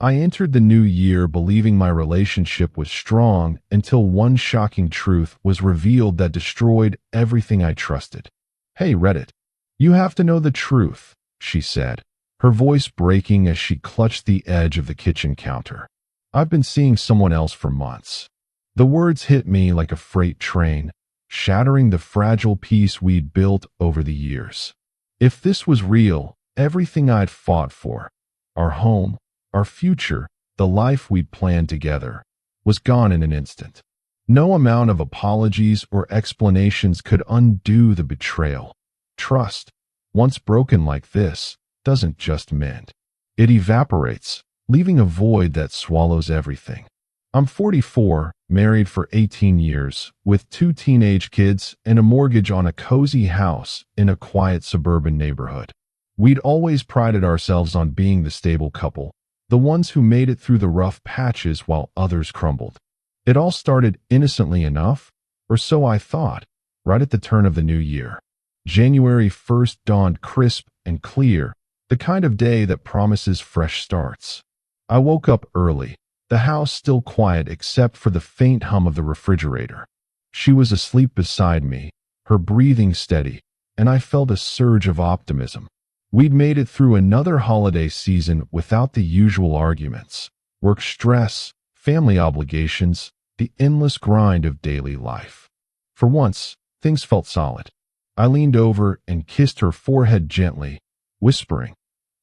I entered the new year believing my relationship was strong until one shocking truth was revealed that destroyed everything I trusted. "Hey, Reddit. You have to know the truth," she said, her voice breaking as she clutched the edge of the kitchen counter. "I've been seeing someone else for months." The words hit me like a freight train, shattering the fragile peace we'd built over the years. If this was real, everything I'd fought for, our home, our future, the life we'd planned together, was gone in an instant. No amount of apologies or explanations could undo the betrayal. Trust, once broken like this, doesn't just mend. It evaporates, leaving a void that swallows everything. I'm 44, married for 18 years, with 2 teenage kids and a mortgage on a cozy house in a quiet suburban neighborhood. We'd always prided ourselves on being the stable couple, the ones who made it through the rough patches while others crumbled. It all started innocently enough, or so I thought, right at the turn of the new year. January 1st dawned crisp and clear, the kind of day that promises fresh starts. I woke up early, the house still quiet except for the faint hum of the refrigerator. She was asleep beside me, her breathing steady, and I felt a surge of optimism. We'd made it through another holiday season without the usual arguments, work stress, family obligations, the endless grind of daily life. For once, things felt solid. I leaned over and kissed her forehead gently, whispering,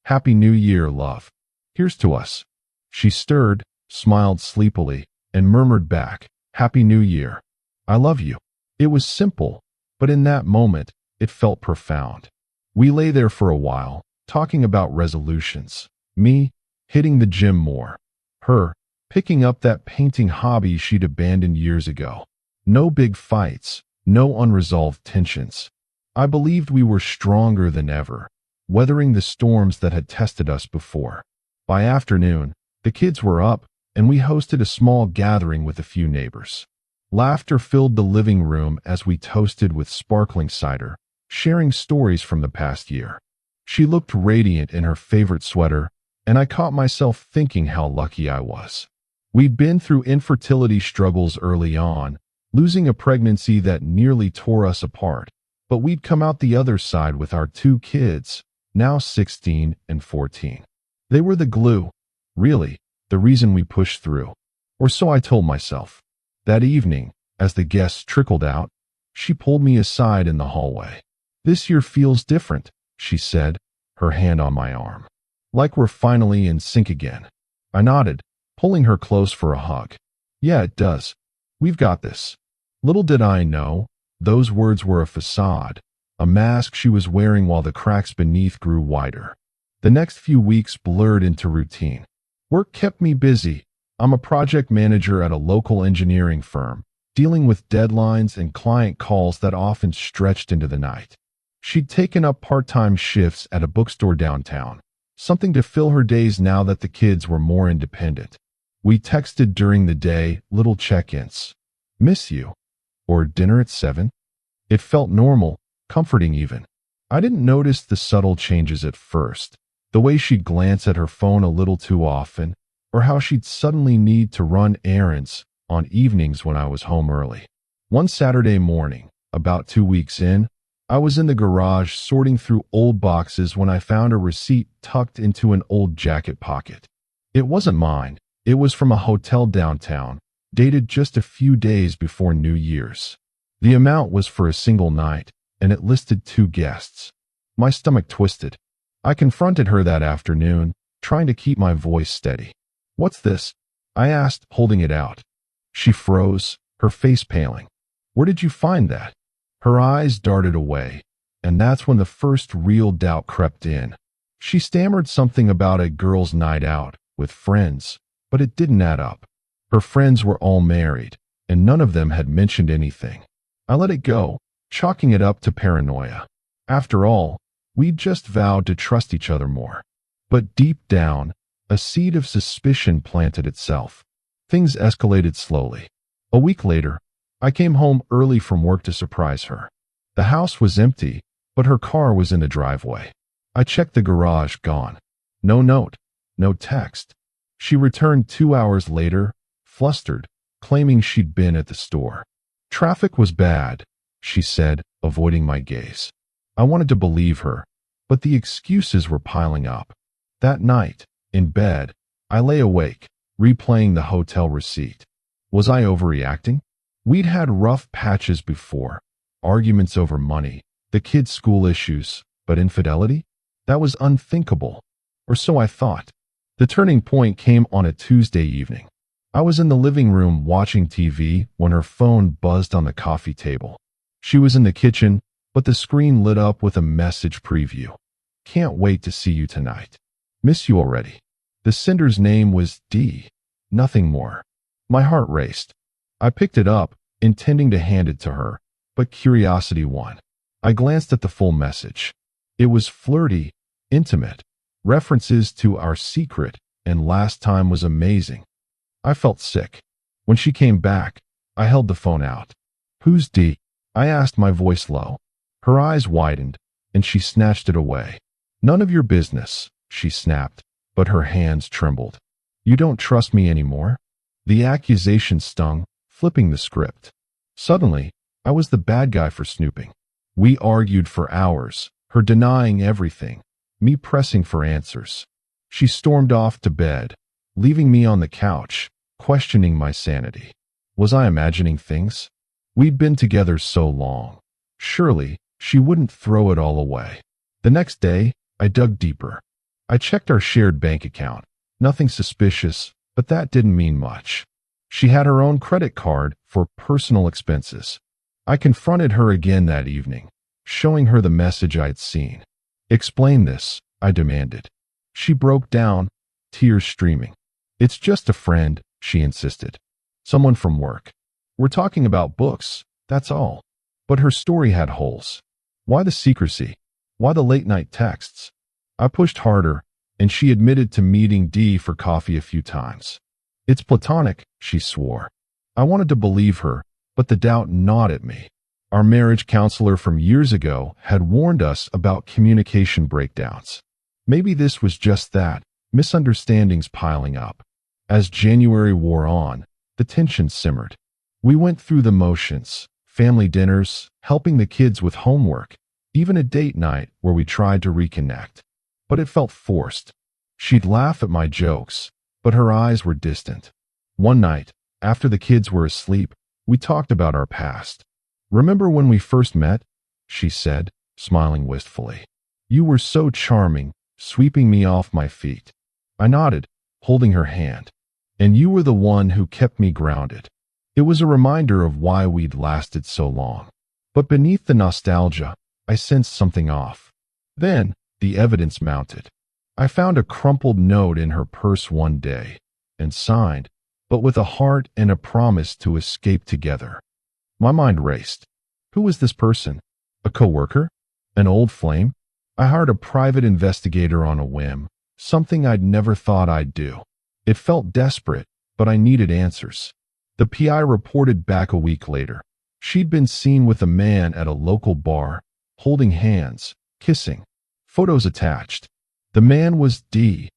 "Happy New Year, love. Here's to us." She stirred, smiled sleepily, and murmured back, "Happy New Year. I love you." It was simple, but in that moment, it felt profound. We lay there for a while, talking about resolutions. Me, hitting the gym more. Her, picking up that painting hobby she'd abandoned years ago. No big fights, no unresolved tensions. I believed we were stronger than ever, weathering the storms that had tested us before. By afternoon, the kids were up, and we hosted a small gathering with a few neighbors. Laughter filled the living room as we toasted with sparkling cider, sharing stories from the past year. She looked radiant in her favorite sweater, and I caught myself thinking how lucky I was. We'd been through infertility struggles early on, losing a pregnancy that nearly tore us apart, but we'd come out the other side with our 2 kids, now 16 and 14. They were the glue, really, the reason we pushed through. Or so I told myself. That evening, as the guests trickled out, she pulled me aside in the hallway. "This year feels different," she said, her hand on my arm. "Like we're finally in sync again." I nodded, pulling her close for a hug. "Yeah, it does. We've got this." Little did I know, those words were a facade, a mask she was wearing while the cracks beneath grew wider. The next few weeks blurred into routine. Work kept me busy. I'm a project manager at a local engineering firm, dealing with deadlines and client calls that often stretched into the night. She'd taken up part-time shifts at a bookstore downtown, something to fill her days now that the kids were more independent. We texted during the day, little check-ins. "Miss you," or "Dinner at 7?" It felt normal, comforting even. I didn't notice the subtle changes at first, the way she'd glance at her phone a little too often, or how she'd suddenly need to run errands on evenings when I was home early. One Saturday morning, about 2 weeks in, I was in the garage sorting through old boxes when I found a receipt tucked into an old jacket pocket. It wasn't mine. It was from a hotel downtown, dated just a few days before New Year's. The amount was for a single night, and it listed 2 guests. My stomach twisted. I confronted her that afternoon, trying to keep my voice steady. "What's this?" I asked, holding it out. She froze, her face paling. "Where did you find that?" Her eyes darted away, and that's when the first real doubt crept in. She stammered something about a girls' night out with friends, but it didn't add up. Her friends were all married, and none of them had mentioned anything. I let it go, chalking it up to paranoia. After all, we'd just vowed to trust each other more. But deep down, a seed of suspicion planted itself. Things escalated slowly. A week later, I came home early from work to surprise her. The house was empty, but her car was in the driveway. I checked the garage, gone. No note, no text. She returned 2 hours later, flustered, claiming she'd been at the store. Traffic was bad, she said, avoiding my gaze. I wanted to believe her, but the excuses were piling up. That night, in bed, I lay awake, replaying the hotel receipt. Was I overreacting? We'd had rough patches before, arguments over money, the kids' school issues, but infidelity? That was unthinkable. Or so I thought. The turning point came on a Tuesday evening. I was in the living room watching TV when her phone buzzed on the coffee table. She was in the kitchen, but the screen lit up with a message preview. Can't wait to see you tonight. Miss you already. The sender's name was D. Nothing more. My heart raced. I picked it up, intending to hand it to her, but curiosity won. I glanced at the full message. It was flirty, intimate. References to our secret and last time was amazing. I felt sick. When she came back, I held the phone out. Who's D? I asked, my voice low. Her eyes widened, and she snatched it away. None of your business, she snapped, but her hands trembled. You don't trust me anymore? The accusation stung, flipping the script. Suddenly, I was the bad guy for snooping. We argued for hours, her denying everything, me pressing for answers. She stormed off to bed, leaving me on the couch, questioning my sanity. Was I imagining things? We'd been together so long. Surely, she wouldn't throw it all away. The next day, I dug deeper. I checked our shared bank account. Nothing suspicious, but that didn't mean much. She had her own credit card for personal expenses. I confronted her again that evening, showing her the message I'd seen. Explain this, I demanded. She broke down, tears streaming. It's just a friend, she insisted. Someone from work. We're talking about books, that's all. But her story had holes. Why the secrecy? Why the late-night texts? I pushed harder, and she admitted to meeting D for coffee a few times. It's platonic, she swore. I wanted to believe her, but the doubt gnawed at me. Our marriage counselor from years ago had warned us about communication breakdowns. Maybe this was just that, misunderstandings piling up. As January wore on, the tension simmered. We went through the motions, family dinners, helping the kids with homework, even a date night where we tried to reconnect. But it felt forced. She'd laugh at my jokes, but her eyes were distant. One night, after the kids were asleep, we talked about our past. Remember when we first met? She said, smiling wistfully. You were so charming, sweeping me off my feet. I nodded, holding her hand. And you were the one who kept me grounded. It was a reminder of why we'd lasted so long. But beneath the nostalgia, I sensed something off. Then, the evidence mounted. I found a crumpled note in her purse one day, and signed, but with a heart and a promise to escape together. My mind raced. Who was this person? A coworker? An old flame? I hired a private investigator on a whim, something I'd never thought I'd do. It felt desperate, but I needed answers. The PI reported back a week later. She'd been seen with a man at a local bar, holding hands, kissing. Photos attached. The man was D.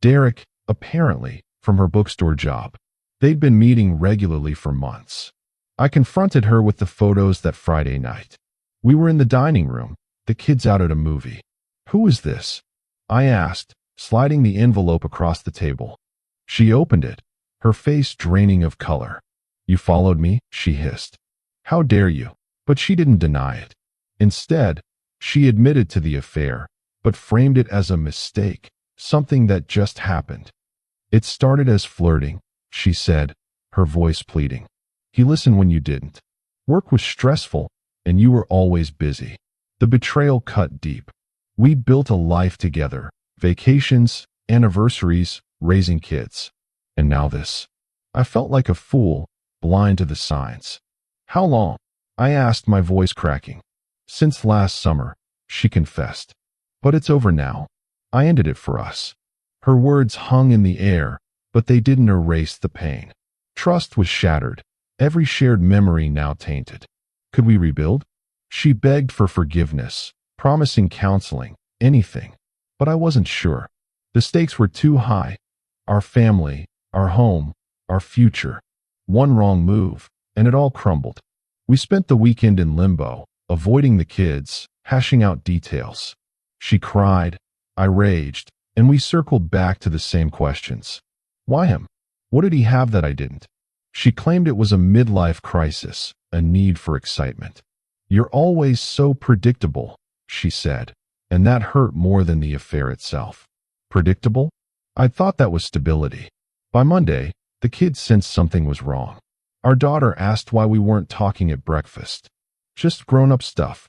Derek, apparently, from her bookstore job. They'd been meeting regularly for months. I confronted her with the photos that Friday night. We were in the dining room, the kids out at a movie. Who is this? I asked, sliding the envelope across the table. She opened it, her face draining of color. You followed me, she hissed. How dare you? But she didn't deny it. Instead, she admitted to the affair, but framed it as a mistake, something that just happened. It started as flirting, she said, her voice pleading. He listened when you didn't. Work was stressful, and you were always busy. The betrayal cut deep. We'd built a life together, vacations, anniversaries, raising kids. And now this. I felt like a fool, blind to the signs. How long? I asked, my voice cracking. Since last summer, she confessed. But it's over now. I ended it for us. Her words hung in the air, but they didn't erase the pain. Trust was shattered, every shared memory now tainted. Could we rebuild? She begged for forgiveness, promising counseling, anything. But I wasn't sure. The stakes were too high. Our family, our home, our future. One wrong move, and it all crumbled. We spent the weekend in limbo, avoiding the kids, hashing out details. She cried, I raged, and we circled back to the same questions. Why him? What did he have that I didn't? She claimed it was a midlife crisis, a need for excitement. You're always so predictable, she said, and that hurt more than the affair itself. Predictable? I thought that was stability. By Monday, the kids sensed something was wrong. Our daughter asked why we weren't talking at breakfast. Just grown-up stuff,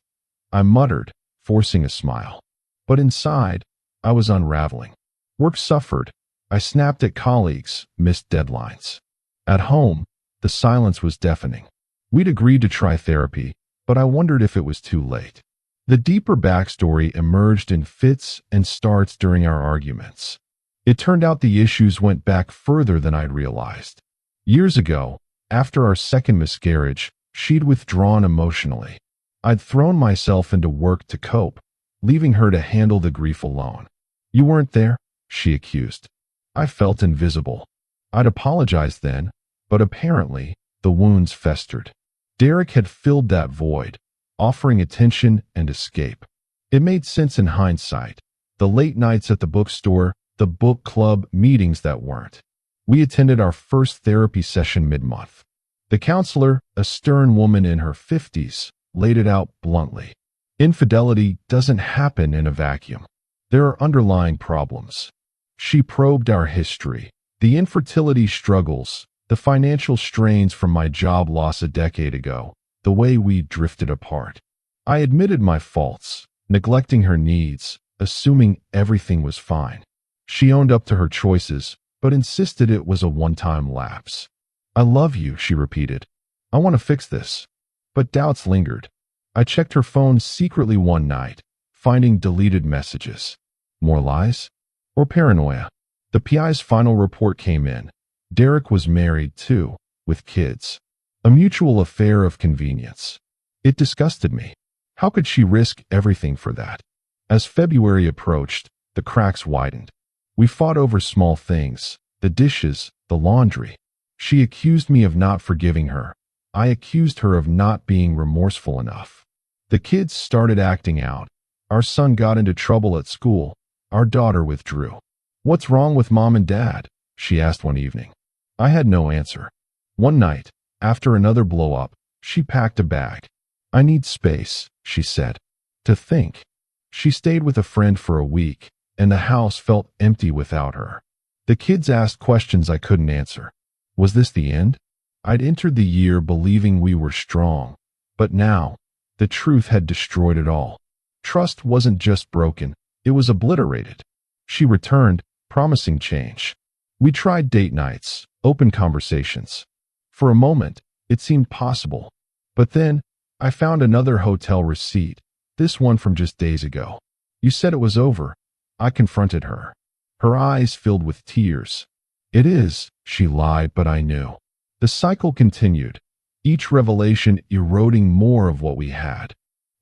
I muttered, forcing a smile. But inside, I was unraveling. Work suffered. I snapped at colleagues, missed deadlines. At home, the silence was deafening. We'd agreed to try therapy, but I wondered if it was too late. The deeper backstory emerged in fits and starts during our arguments. It turned out the issues went back further than I'd realized. Years ago, after our second miscarriage, she'd withdrawn emotionally. I'd thrown myself into work to cope, leaving her to handle the grief alone. You weren't there, she accused. I felt invisible. I'd apologized then, but apparently, the wounds festered. Derek had filled that void, offering attention and escape. It made sense in hindsight. The late nights at the bookstore, the book club meetings that weren't. We attended our first therapy session mid-month. The counselor, a stern woman in her 50s, laid it out bluntly. Infidelity doesn't happen in a vacuum. There are underlying problems. She probed our history, the infertility struggles, the financial strains from my job loss a decade ago, the way we drifted apart. I admitted my faults, neglecting her needs, assuming everything was fine. She owned up to her choices, but insisted it was a one-time lapse. I love you, she repeated. I want to fix this. But doubts lingered. I checked her phone secretly one night, finding deleted messages. More lies? Or paranoia? The PI's final report came in. Derek was married too, with kids. A mutual affair of convenience. It disgusted me. How could she risk everything for that? As February approached, the cracks widened. We fought over small things, the dishes, the laundry. She accused me of not forgiving her. I accused her of not being remorseful enough. The kids started acting out. Our son got into trouble at school. Our daughter withdrew. What's wrong with mom and dad? She asked one evening. I had no answer. One night, after another blow-up, she packed a bag. I need space, she said. To think. She stayed with a friend for a week, and the house felt empty without her. The kids asked questions I couldn't answer. Was this the end? I'd entered the year believing we were strong, but now, the truth had destroyed it all. Trust wasn't just broken, it was obliterated. She returned, promising change. We tried date nights, open conversations. For a moment, it seemed possible. But then, I found another hotel receipt, this one from just days ago. You said it was over. I confronted her. Her eyes filled with tears. It is, she lied, but I knew. The cycle continued, each revelation eroding more of what we had.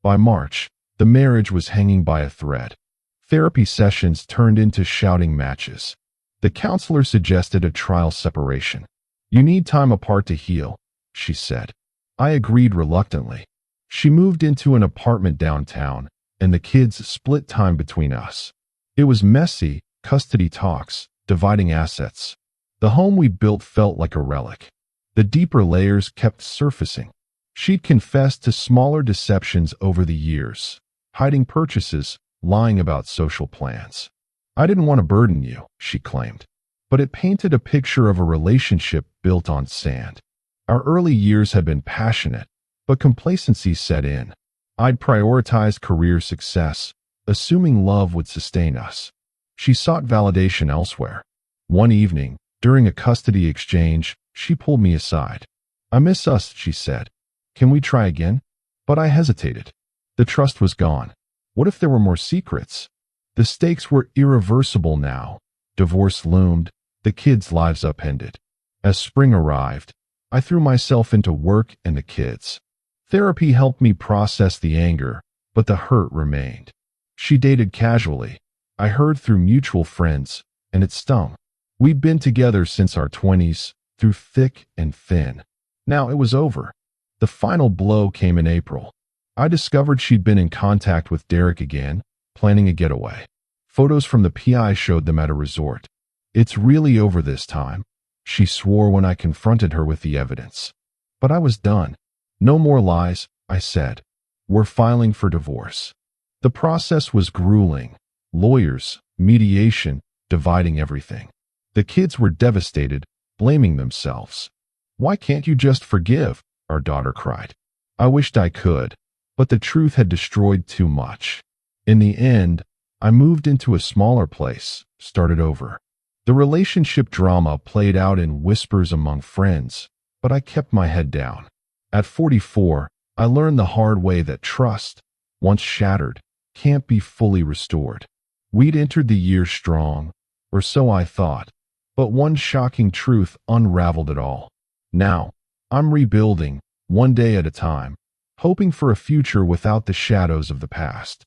By March, the marriage was hanging by a thread. Therapy sessions turned into shouting matches. The counselor suggested a trial separation. You need time apart to heal, she said. I agreed reluctantly. She moved into an apartment downtown, and the kids split time between us. It was messy, custody talks, dividing assets. The home we built felt like a relic. The deeper layers kept surfacing. She'd confessed to smaller deceptions over the years, hiding purchases, lying about social plans. I didn't want to burden you, she claimed, but it painted a picture of a relationship built on sand. Our early years had been passionate, but complacency set in. I'd prioritized career success, assuming love would sustain us. She sought validation elsewhere. One evening, during a custody exchange, she pulled me aside. I miss us, she said. Can we try again? But I hesitated. The trust was gone. What if there were more secrets? The stakes were irreversible now. Divorce loomed, the kids' lives upended. As spring arrived, I threw myself into work and the kids. Therapy helped me process the anger, but the hurt remained. She dated casually. I heard through mutual friends, and it stung. We'd been together since our 20s, through thick and thin. Now it was over. The final blow came in April. I discovered she'd been in contact with Derek again, planning a getaway. Photos from the PI showed them at a resort. "It's really over this time," she swore when I confronted her with the evidence. But I was done. "No more lies," I said. "We're filing for divorce." The process was grueling. Lawyers, mediation, dividing everything. The kids were devastated, blaming themselves. "Why can't you just forgive?" our daughter cried. I wished I could, but the truth had destroyed too much. In the end, I moved into a smaller place, started over. The relationship drama played out in whispers among friends, but I kept my head down. At 44, I learned the hard way that trust, once shattered, can't be fully restored. We'd entered the year strong, or so I thought, but one shocking truth unraveled it all. Now, I'm rebuilding, one day at a time, hoping for a future without the shadows of the past.